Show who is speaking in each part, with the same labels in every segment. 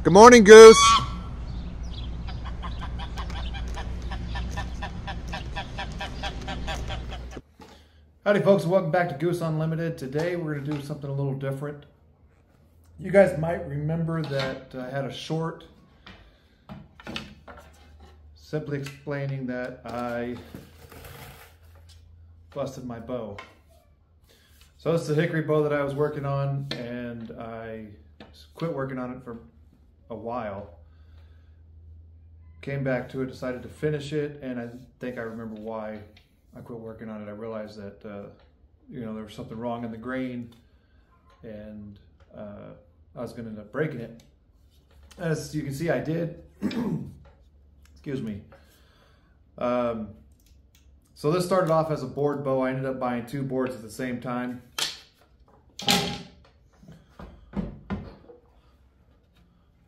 Speaker 1: Good morning, Goose.
Speaker 2: Howdy folks, and welcome back to Goose Unlimited. Today we're going to do something a little different. You guys might remember that I had a short simply explaining that I busted my bow. So it's the hickory bow that I was working on, and I quit working on it for a while. Came back to it, decided to finish it, and I think I remember why I quit working on it. I realized that you know, there was something wrong in the grain, and I was going to end up breaking it. As you can see, I did. Excuse me. So this started off as a board bow. I ended up buying two boards at the same time.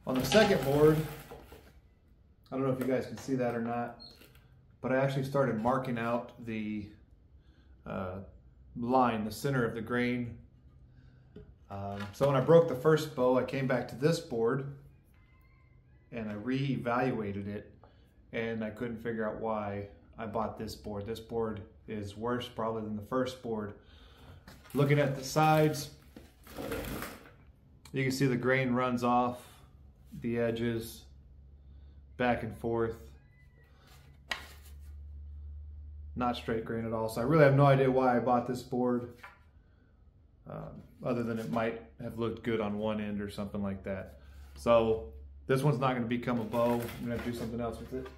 Speaker 2: On the second board, I don't know if you guys can see that or not, but I actually started marking out the line, the center of the grain. So when I broke the first bow, I came back to this board and I re-evaluated it, and I couldn't figure out why I bought this board. This board is worse probably than the first board. Looking at the sides, you can see the grain runs off the edges back and forth. Not straight grain at all. So I really have no idea why I bought this board, other than it might have looked good on one end or something like that. So this one's not going to become a bow. I'm going to have to do something else with it.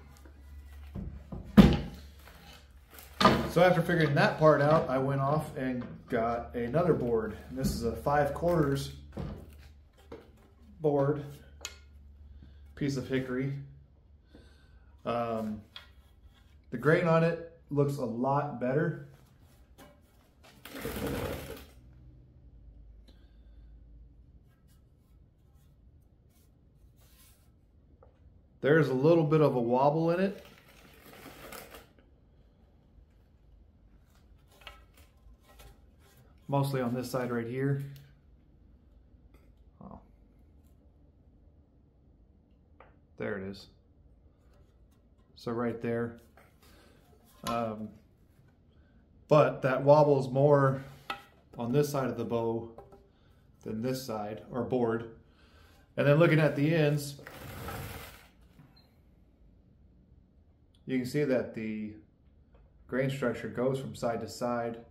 Speaker 2: So after figuring that part out, I went off and got another board. And this is a 5/4 board, piece of hickory. The grain on it looks a lot better. There's a little bit of a wobble in it. Mostly on this side right here. Oh. There it is. So right there. But that wobbles more on this side of the bow than this side, or board. And then looking at the ends, you can see that the grain structure goes from side to side.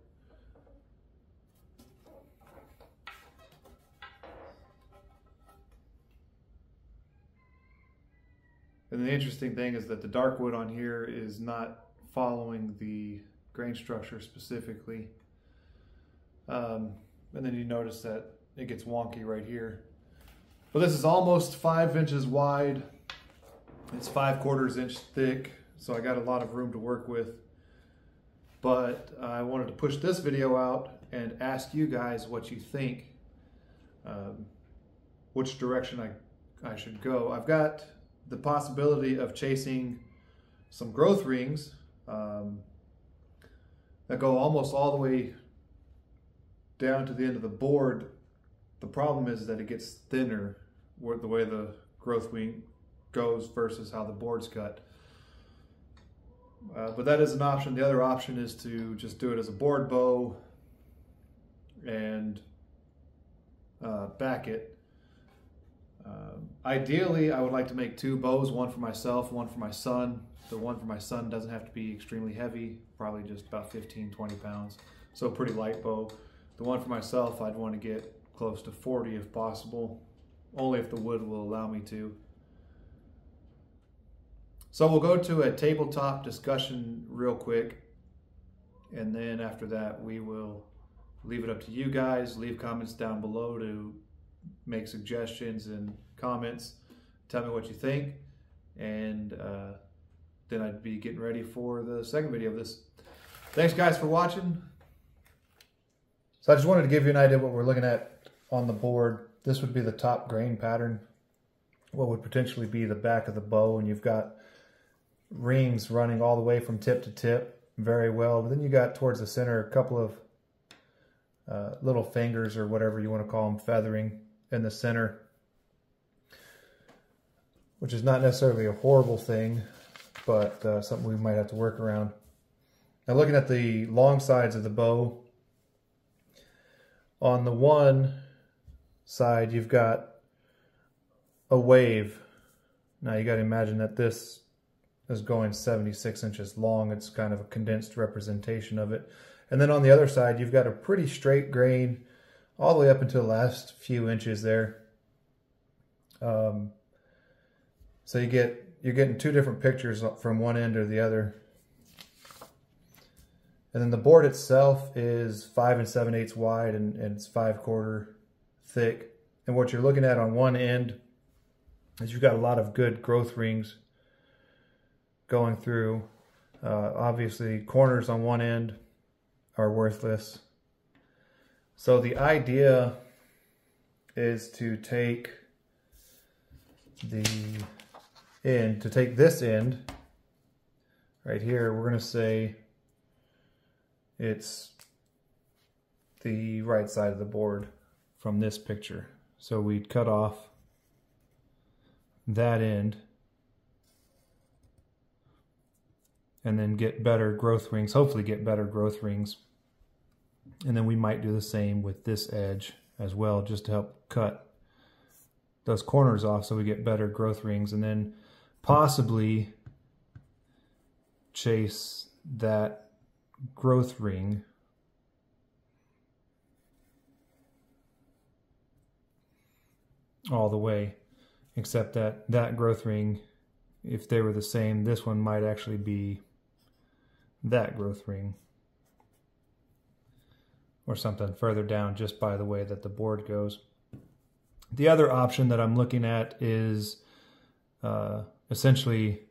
Speaker 2: And the interesting thing is that the dark wood on here is not following the grain structure specifically. And then you notice that it gets wonky right here. But this is almost 5 inches wide. It's 5/4 inch thick, so I got a lot of room to work with. But I wanted to push this video out and ask you guys what you think, which direction I should go. I've got the possibility of chasing some growth rings that go almost all the way down to the end of the board. The problem is that it gets thinner the way the growth ring goes versus how the board's cut. But that is an option. The other option is to just do it as a board bow and back it. Ideally, I would like to make two bows, one for myself, one for my son. The one for my son doesn't have to be extremely heavy, probably just about 15-20 pounds, so a pretty light bow. The one for myself, I'd want to get close to 40 if possible, only if the wood will allow me to. So we'll go to a tabletop discussion real quick, and then after that we will leave it up to you guys. Leave comments down below to make suggestions and comments. Tell me what you think, and then I'd be getting ready for the second video of this. Thanks guys for watching. So I just wanted to give you an idea of what we're looking at on the board. This would be the top grain pattern, what would potentially be the back of the bow, and you've got rings running all the way from tip to tip very well. But then you got towards the center a couple of little fingers, or whatever you want to call them, feathering in the center. which is not necessarily a horrible thing, but something we might have to work around. Now looking at the long sides of the bow, on the one side you've got a wave. Now you got to imagine that this is going 76 inches long. It's kind of a condensed representation of it. And then on the other side you've got a pretty straight grain all the way up until the last few inches there. So you're getting two different pictures from one end or the other. And then the board itself is 5 7/8 wide and it's 5/4 thick. And what you're looking at on one end is you've got a lot of good growth rings going through. Obviously, corners on one end are worthless. So the idea is to take this end right here. We're going to say it's the right side of the board from this picture. So we'd cut off that end and then get better growth rings, hopefully get better growth rings. And then we might do the same with this edge as well, just to help cut those corners off so we get better growth rings, and then possibly chase that growth ring all the way, except that that growth ring, if they were the same, this one might actually be that growth ring or something further down, just by the way that the board goes. The other option that I'm looking at is essentially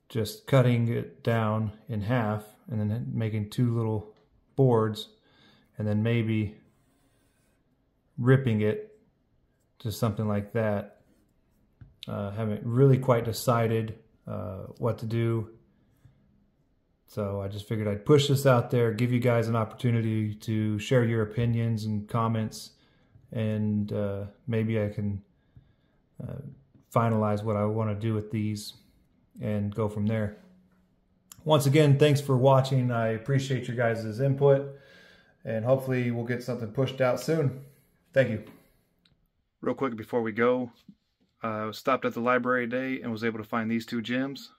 Speaker 2: just cutting it down in half and then making two little boards, and then maybe ripping it to something like that. Haven't really quite decided what to do. So I just figured I'd push this out there, give you guys an opportunity to share your opinions and comments, and maybe I can finalize what I want to do with these and go from there. Once again, thanks for watching. I appreciate your guys' input, and hopefully we'll get something pushed out soon. Thank you. Real quick before we go, I stopped at the library today and was able to find these two gems.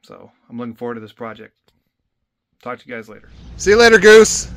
Speaker 2: So I'm looking forward to this project. Talk to you guys later.
Speaker 1: See you later, Goose.